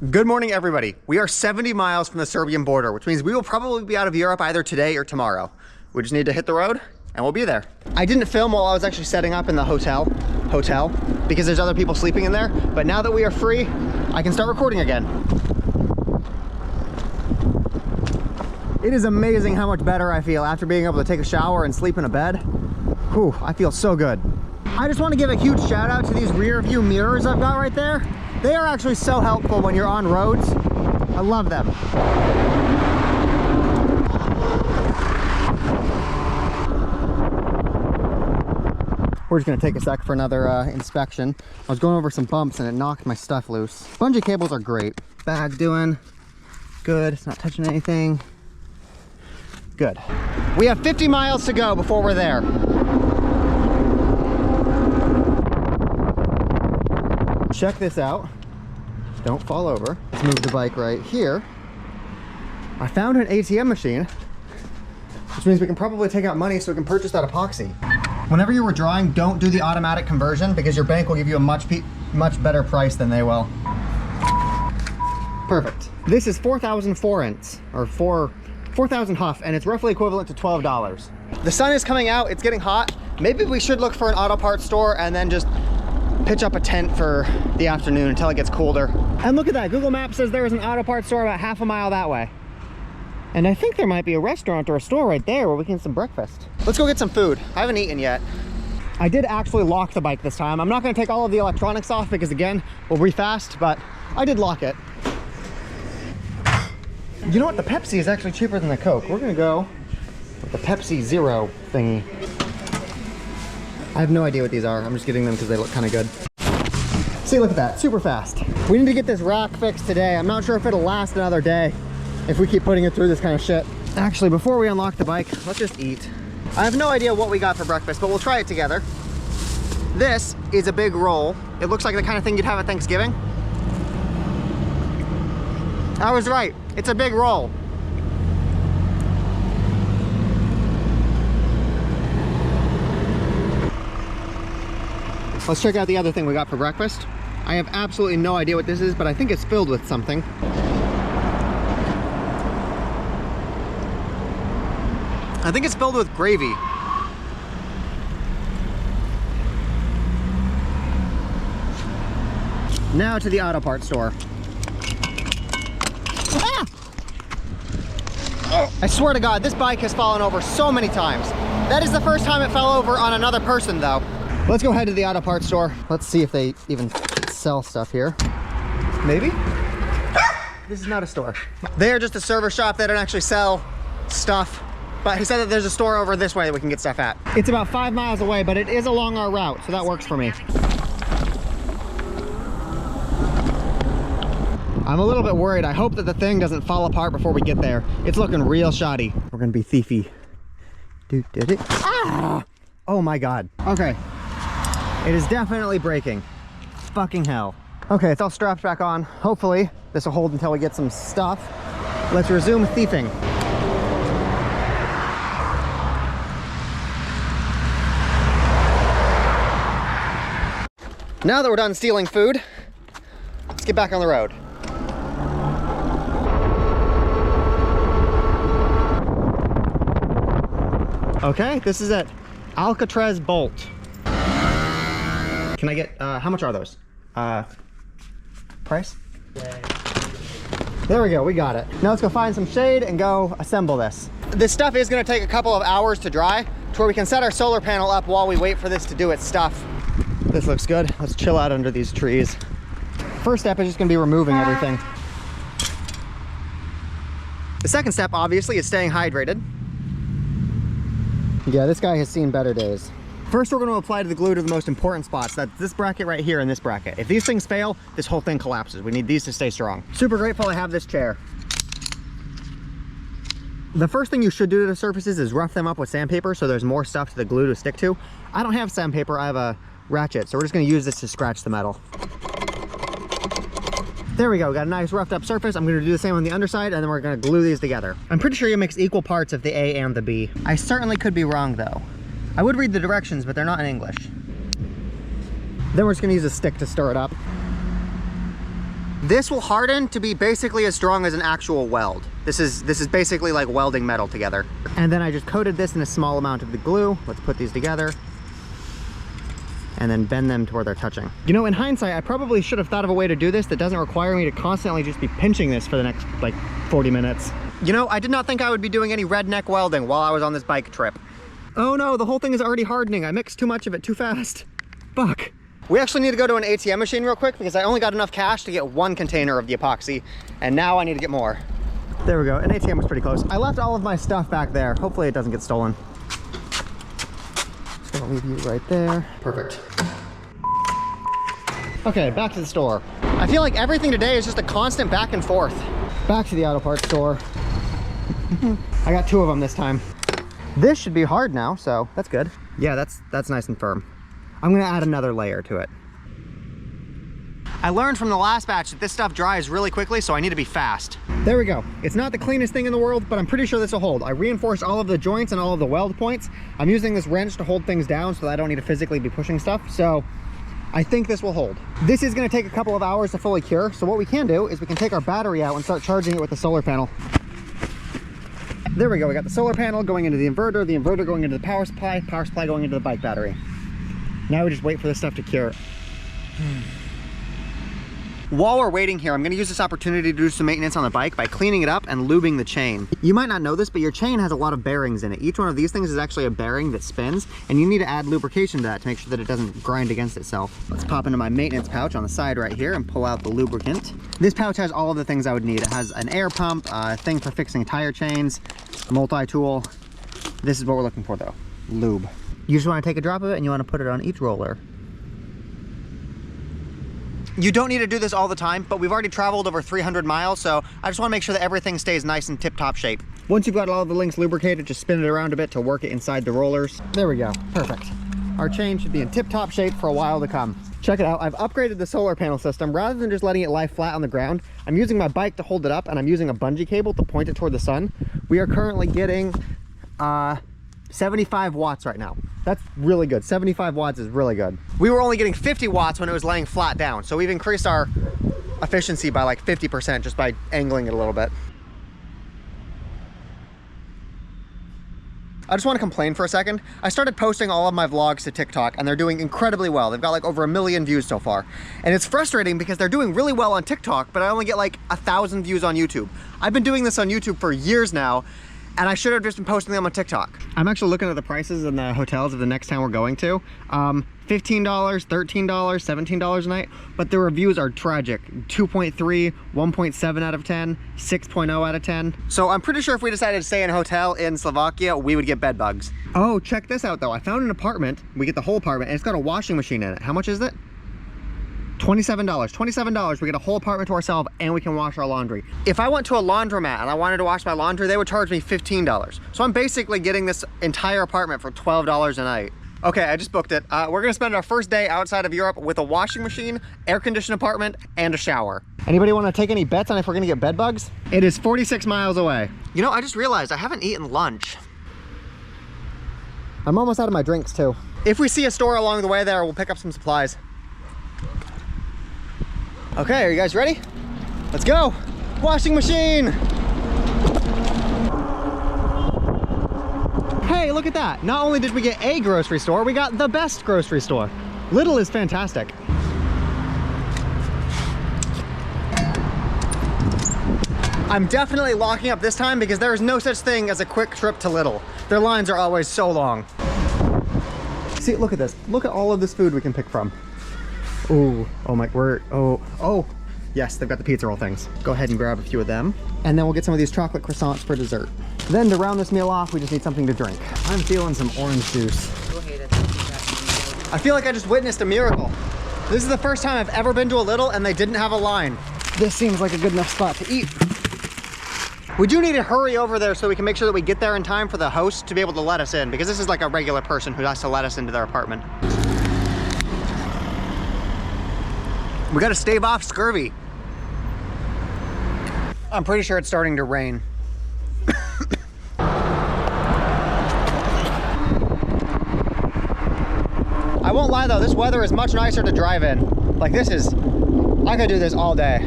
Good morning, everybody. We are 70 miles from the Serbian border, which means we will probably be out of Europe either today or tomorrow. We just need to hit the road and we'll be there. I didn't film while I was actually setting up in the hotel because there's other people sleeping in there. But now that we are free, I can start recording again. It is amazing how much better I feel after being able to take a shower and sleep in a bed. Whew, I feel so good. I just want to give a huge shout out to these rear view mirrors I've got right there. They are actually so helpful when you're on roads. I love them. We're just gonna take a sec for another inspection. I was going over some bumps and it knocked my stuff loose. Bungee cables are great. Bag's doing good, it's not touching anything. Good. We have 50 miles to go before we're there. Check this out. Don't fall over. Let's move the bike right here. I found an ATM machine, which means we can probably take out money so we can purchase that epoxy. Whenever you're withdrawing, don't do the automatic conversion because your bank will give you a much better price than they will. Perfect. This is 4,000 forints, or 4,000 huff, and it's roughly equivalent to $12. The sun is coming out, it's getting hot. Maybe we should look for an auto parts store and then just pitch up a tent for the afternoon until it gets colder. And look at that, Google Maps says there is an auto parts store about half a mile that way. And I think there might be a restaurant or a store right there where we can get some breakfast. Let's go get some food. I haven't eaten yet. I did actually lock the bike this time. I'm not gonna take all of the electronics off because again, we'll be fast, but I did lock it. You know what, the Pepsi is actually cheaper than the Coke. We're gonna go with the Pepsi Zero thingy. I have no idea what these are. I'm just getting them because they look kind of good. See, look at that, super fast. We need to get this rack fixed today. I'm not sure if it'll last another day if we keep putting it through this kind of shit. Actually, before we unlock the bike, let's just eat. I have no idea what we got for breakfast, but we'll try it together. This is a big roll. It looks like the kind of thing you'd have at Thanksgiving. I was right, it's a big roll. Let's check out the other thing we got for breakfast. I have absolutely no idea what this is, but I think it's filled with something. I think it's filled with gravy. Now to the auto parts store. Ah! I swear to God, this bike has fallen over so many times. That is the first time it fell over on another person though. Let's go head to the auto parts store. Let's see if they even sell stuff here. Maybe? This is not a store. They are just a service shop. They don't actually sell stuff. But he said that there's a store over this way that we can get stuff at. It's about 5 miles away, but it is along our route, so that works for me. I'm a little bit worried. I hope that the thing doesn't fall apart before we get there. It's looking real shoddy. We're gonna be thiefy. Dude, did it? Ah! Oh my God. Okay. It is definitely breaking. Fucking hell. Okay, it's all strapped back on. Hopefully, this will hold until we get some stuff. Let's resume thieving. Now that we're done stealing food, let's get back on the road. Okay, this is it. Alcatraz Bolt. Can I get, how much are those? Price? Yeah. There we go, we got it. Now let's go find some shade and go assemble this. This stuff is gonna take a couple of hours to dry to where we can set our solar panel up while we wait for this to do its stuff. This looks good. Let's chill out under these trees. First step is just gonna be removing everything. The second step, obviously, is staying hydrated. Yeah, this guy has seen better days. First, we're going to apply the glue to the most important spots. That's this bracket right here and this bracket. If these things fail, this whole thing collapses. We need these to stay strong. Super grateful I have this chair. The first thing you should do to the surfaces is rough them up with sandpaper so there's more stuff to the glue to stick to. I don't have sandpaper, I have a ratchet, so we're just going to use this to scratch the metal. There we go, got a nice roughed up surface. I'm going to do the same on the underside and then we're going to glue these together. I'm pretty sure you mix equal parts of the A and the B. I certainly could be wrong though. I would read the directions, but they're not in English. Then we're just gonna use a stick to stir it up. This will harden to be basically as strong as an actual weld. This is basically like welding metal together. And then I just coated this in a small amount of the glue. Let's put these together and then bend them to where they're touching. You know, in hindsight, I probably should have thought of a way to do this that doesn't require me to constantly just be pinching this for the next like 40 minutes. You know, I did not think I would be doing any redneck welding while I was on this bike trip. Oh no, the whole thing is already hardening. I mixed too much of it too fast. Fuck. We actually need to go to an ATM machine real quick because I only got enough cash to get 1 container of the epoxy, and now I need to get more. There we go, an ATM was pretty close. I left all of my stuff back there. Hopefully it doesn't get stolen. Just gonna leave you right there. Perfect. Okay, back to the store. I feel like everything today is just a constant back and forth. Back to the auto parts store. I got 2 of them this time. This should be hard now, so that's good. Yeah, that's nice and firm. I'm gonna add another layer to it. I learned from the last batch that this stuff dries really quickly, so I need to be fast. There we go. It's not the cleanest thing in the world, but I'm pretty sure this will hold. I reinforced all of the joints and all of the weld points. I'm using this wrench to hold things down so that I don't need to physically be pushing stuff, so I think this will hold. This is gonna take a couple of hours to fully cure, so what we can do is we can take our battery out and start charging it with the solar panel. There we go, we got the solar panel going into the inverter going into the power supply going into the bike battery. Now we just wait for this stuff to cure. While we're waiting here, I'm gonna use this opportunity to do some maintenance on the bike by cleaning it up and lubing the chain. You might not know this, but your chain has a lot of bearings in it. Each one of these things is actually a bearing that spins, and you need to add lubrication to that to make sure that it doesn't grind against itself. Let's pop into my maintenance pouch on the side right here and pull out the lubricant. This pouch has all of the things I would need. It has an air pump, a thing for fixing tire chains, a multi-tool. This is what we're looking for though, lube. You just wanna take a drop of it and you wanna put it on each roller. You don't need to do this all the time, but we've already traveled over 300 miles, so I just wanna make sure that everything stays nice and tip-top shape. Once you've got all of the links lubricated, just spin it around a bit to work it inside the rollers. There we go, perfect. Our chain should be in tip-top shape for a while to come. Check it out, I've upgraded the solar panel system. Rather than just letting it lie flat on the ground, I'm using my bike to hold it up, and I'm using a bungee cable to point it toward the sun. We are currently getting 75 watts right now. That's really good. 75 watts is really good. We were only getting 50 watts when it was laying flat down, so we've increased our efficiency by like 50% just by angling it a little bit. I just want to complain for a second. I started posting all of my vlogs to TikTok and they're doing incredibly well. They've got like over 1 million views so far. And it's frustrating because they're doing really well on TikTok, but I only get like 1,000 views on YouTube. I've been doing this on YouTube for years now, and I should have just been posting them on TikTok. I'm actually looking at the prices in the hotels of the next town we're going to. $15, $13, $17 a night, but the reviews are tragic. 2.3, 1.7 out of 10, 6.0 out of 10. So I'm pretty sure if we decided to stay in a hotel in Slovakia, we would get bed bugs. Oh, check this out though. I found an apartment. We get the whole apartment and it's got a washing machine in it. How much is it? $27. $27, we get a whole apartment to ourselves and we can wash our laundry. If I went to a laundromat and I wanted to wash my laundry, they would charge me $15. So I'm basically getting this entire apartment for $12 a night. Okay, I just booked it. We're gonna spend our first day outside of Europe with a washing machine, air-conditioned apartment, and a shower. Anybody wanna take any bets on if we're gonna get bed bugs? It is 46 miles away. You know, I just realized I haven't eaten lunch. I'm almost out of my drinks too. If we see a store along the way there, we'll pick up some supplies. Okay, are you guys ready? Let's go. Washing machine. Hey, look at that. Not only did we get a grocery store, we got the best grocery store. Lidl is fantastic. I'm definitely locking up this time because there is no such thing as a quick trip to Lidl. Their lines are always so long. See, look at this. Look at all of this food we can pick from. Ooh, oh my, oh, yes, they've got the pizza roll things. Go ahead and grab a few of them. And then we'll get some of these chocolate croissants for dessert. Then to round this meal off, we just need something to drink. I'm feeling some orange juice. I feel like I just witnessed a miracle. This is the first time I've ever been to a Lidl and they didn't have a line. This seems like a good enough spot to eat. We do need to hurry over there so we can make sure that we get there in time for the host to be able to let us in, because this is like a regular person who has to let us into their apartment. We gotta stave off scurvy. I'm pretty sure it's starting to rain. I won't lie though, this weather is much nicer to drive in. Like this is, I could do this all day.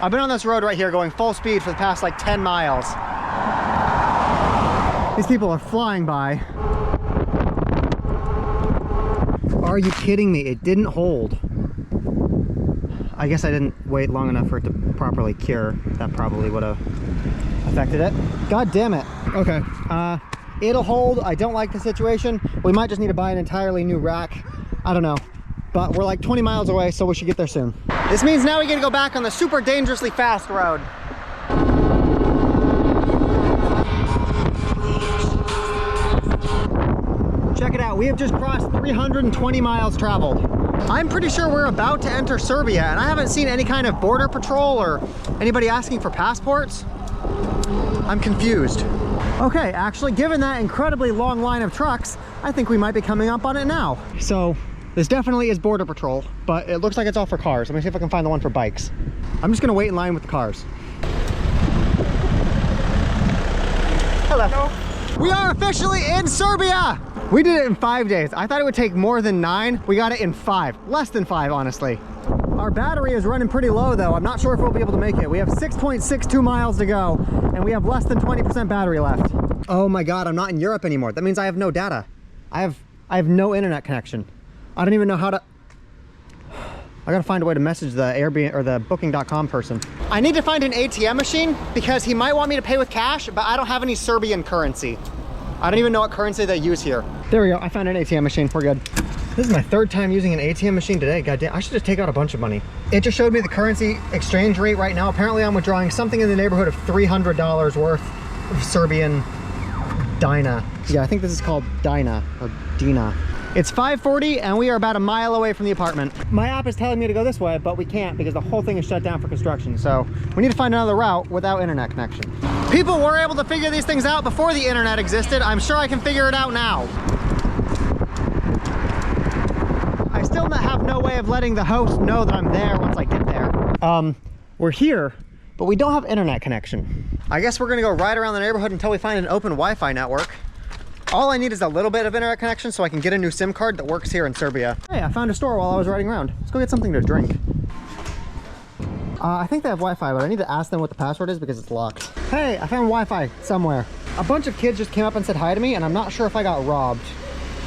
I've been on this road right here going full speed for the past like 10 miles. These people are flying by. Are you kidding me? It didn't hold. I guess I didn't wait long enough for it to properly cure. That probably would have affected it. God damn it. Okay, it'll hold. I don't like the situation. We might just need to buy an entirely new rack. I don't know, but we're like 20 miles away, so we should get there soon. This means now we get to go back on the super dangerously fast road. Check it out, we have just crossed 320 miles traveled. I'm pretty sure we're about to enter Serbia, and I haven't seen any kind of border patrol or anybody asking for passports. I'm confused. Okay, actually, given that incredibly long line of trucks, I think we might be coming up on it now. So this definitely is border patrol, but it looks like it's all for cars. Let me see if I can find the one for bikes. I'm just gonna wait in line with the cars. Hello. Hello. We are officially in Serbia. We did it in 5 days. I thought it would take more than 9. We got it in 5, less than 5, honestly. Our battery is running pretty low though. I'm not sure if we'll be able to make it. We have 6.62 miles to go and we have less than 20% battery left. Oh my God, I'm not in Europe anymore. That means I have no data. I have no internet connection. I don't even know how to, I gotta find a way to message the Airbnb or the booking.com person. I need to find an ATM machine because he might want me to pay with cash, but I don't have any Serbian currency. I don't even know what currency they use here. There we go, I found an ATM machine, we're good. This is my 3rd time using an ATM machine today. God damn, I should just take out a bunch of money. It just showed me the currency exchange rate right now. Apparently I'm withdrawing something in the neighborhood of $300 worth of Serbian Dina. Yeah, I think this is called Dina or Dina. It's 5:40 and we are about a mile away from the apartment. My app is telling me to go this way, but we can't because the whole thing is shut down for construction. So we need to find another route without internet connection. People were able to figure these things out before the internet existed. I'm sure I can figure it out now. I still have no way of letting the host know that I'm there once I get there. We're here, but we don't have internet connection. I guess we're gonna go right around the neighborhood until we find an open Wi-Fi network. All I need is a little bit of internet connection so I can get a new SIM card that works here in Serbia. Hey, I found a store while I was riding around. Let's go get something to drink. I think they have Wi-Fi, but I need to ask them what the password is because it's locked. Hey, I found Wi-Fi somewhere. A bunch of kids just came up and said hi to me, and I'm not sure if I got robbed.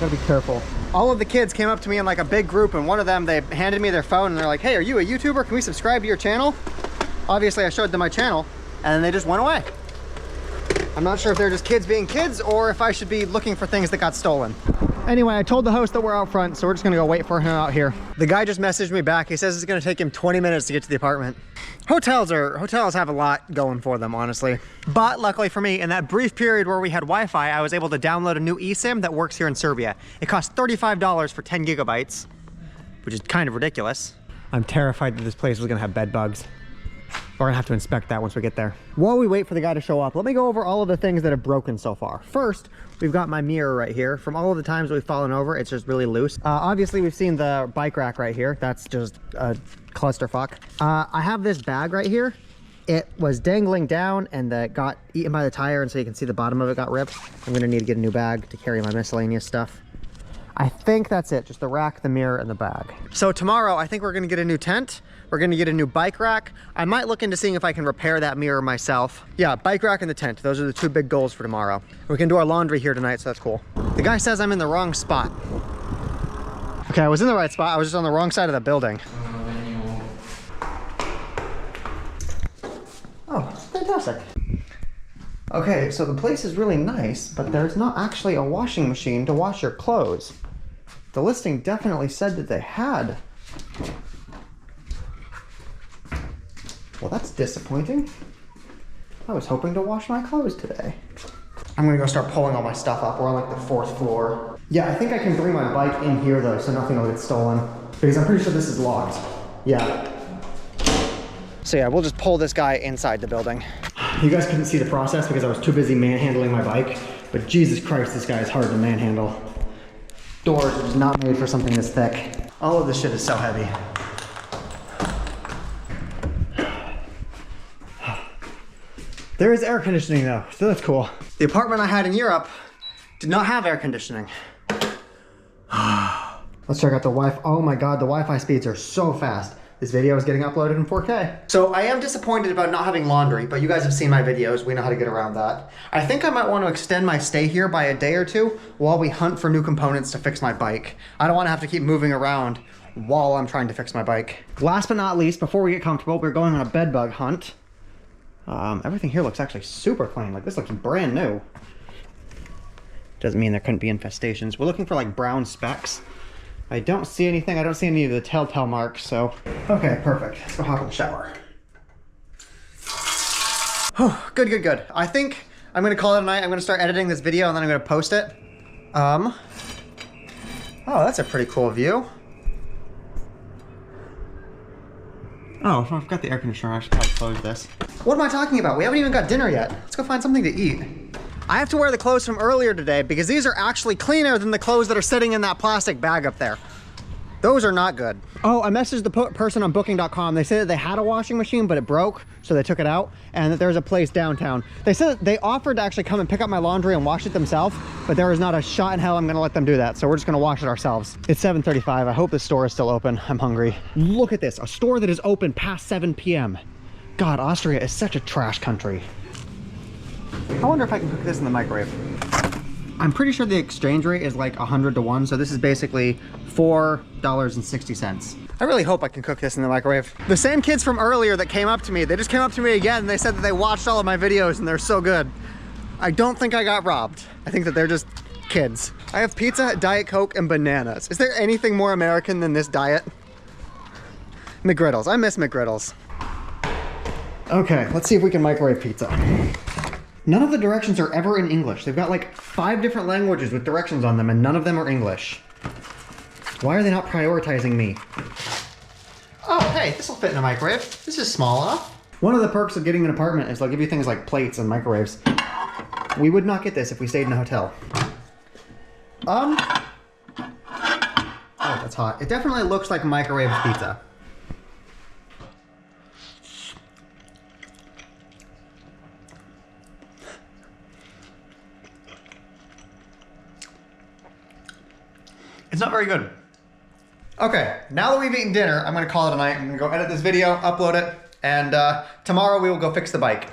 Gotta be careful. All of the kids came up to me in like a big group, and one of them, they handed me their phone and they're like, hey, are you a YouTuber? Can we subscribe to your channel? Obviously I showed them my channel and then they just went away. I'm not sure if they're just kids being kids or if I should be looking for things that got stolen. Anyway, I told the host that we're out front, so we're just gonna go wait for him out here. The guy just messaged me back. He says it's gonna take him 20 minutes to get to the apartment. Hotels have a lot going for them, honestly. But luckily for me, in that brief period where we had Wi-Fi, I was able to download a new eSIM that works here in Serbia. It costs $35 for 10 gigabytes, which is kind of ridiculous. I'm terrified that this place is gonna have bed bugs. We're gonna have to inspect that once we get there. While we wait for the guy to show up, let me go over all of the things that have broken so far. First, we've got my mirror right here. From all of the times we've fallen over, it's just really loose. Obviously, we've seen the bike rack right here. That's just a clusterfuck. I have this bag right here. It was dangling down and got eaten by the tire, and so you can see the bottom of it got ripped. I'm gonna need to get a new bag to carry my miscellaneous stuff. I think that's it, just the rack, the mirror, and the bag. So tomorrow, I think we're gonna get a new tent. We're gonna get a new bike rack. I might look into seeing if I can repair that mirror myself. Yeah, bike rack and the tent. Those are the two big goals for tomorrow. We can do our laundry here tonight, so that's cool. The guy says I'm in the wrong spot. Okay, I was in the right spot. I was just on the wrong side of the building. Oh, fantastic. Okay, so the place is really nice, but there's not actually a washing machine to wash your clothes. The listing definitely said that they had. Well, that's disappointing. I was hoping to wash my clothes today. I'm gonna go start pulling all my stuff up. We're on like the 4th floor. Yeah, I think I can bring my bike in here though, so nothing will get stolen. Because I'm pretty sure this is locked. Yeah. So yeah, we'll just pull this guy inside the building. You guys couldn't see the process because I was too busy manhandling my bike, but Jesus Christ, this guy is hard to manhandle. Doors are just not made for something this thick. All of this shit is so heavy. There is air conditioning though, so that's cool. The apartment I had in Europe did not have air conditioning. Let's check out the Wi-Fi. Oh my God, the Wi-Fi speeds are so fast. this video is getting uploaded in 4K. So I am disappointed about not having laundry, but you guys have seen my videos. We know how to get around that. I think I might want to extend my stay here by a day or two while we hunt for new components to fix my bike. I don't want to have to keep moving around while I'm trying to fix my bike. Last but not least, before we get comfortable, we're going on a bed bug hunt. Everything here looks actually super clean. Like, this looks brand new. Doesn't mean there couldn't be infestations. We're looking for like brown specks. I don't see anything. I don't see any of the telltale marks, so. Okay, perfect. Let's go hop in the shower. Oh, good, good, good. I think I'm gonna call it a night. I'm gonna start editing this video and then I'm gonna post it. Oh, that's a pretty cool view. Oh, I forgot the air conditioner. I should probably close this. What am I talking about? We haven't even got dinner yet. Let's go find something to eat. I have to wear the clothes from earlier today because these are actually cleaner than the clothes that are sitting in that plastic bag up there. Those are not good. Oh, I messaged the person on booking.com. They said that they had a washing machine, but it broke, so they took it out, and that there's a place downtown. They said that they offered to actually come and pick up my laundry and wash it themselves, but there is not a shot in hell I'm gonna let them do that, so we're just gonna wash it ourselves. It's 7:35. I hope the store is still open. I'm hungry. Look at this, a store that is open past 7 p.m. God, Austria is such a trash country. I wonder if I can cook this in the microwave. I'm pretty sure the exchange rate is like 100 to 1, so this is basically $4.60. I really hope I can cook this in the microwave. The same kids from earlier that came up to me, they just came up to me again and they said that they watched all of my videos and they're so good. I don't think I got robbed. I think that they're just kids. I have pizza, Diet Coke, and bananas. Is there anything more American than this diet? McGriddles, I miss McGriddles. Okay, let's see if we can microwave pizza. None of the directions are ever in English. They've got like 5 different languages with directions on them and none of them are English. Why are they not prioritizing me? Oh, hey, this will fit in a microwave. This is small enough. One of the perks of getting an apartment is they'll give you things like plates and microwaves. We would not get this if we stayed in a hotel. Oh, that's hot. It definitely looks like microwave pizza. It's not very good. Okay, now that we've eaten dinner, I'm gonna call it a night. I'm gonna go edit this video, upload it, and tomorrow we will go fix the bike.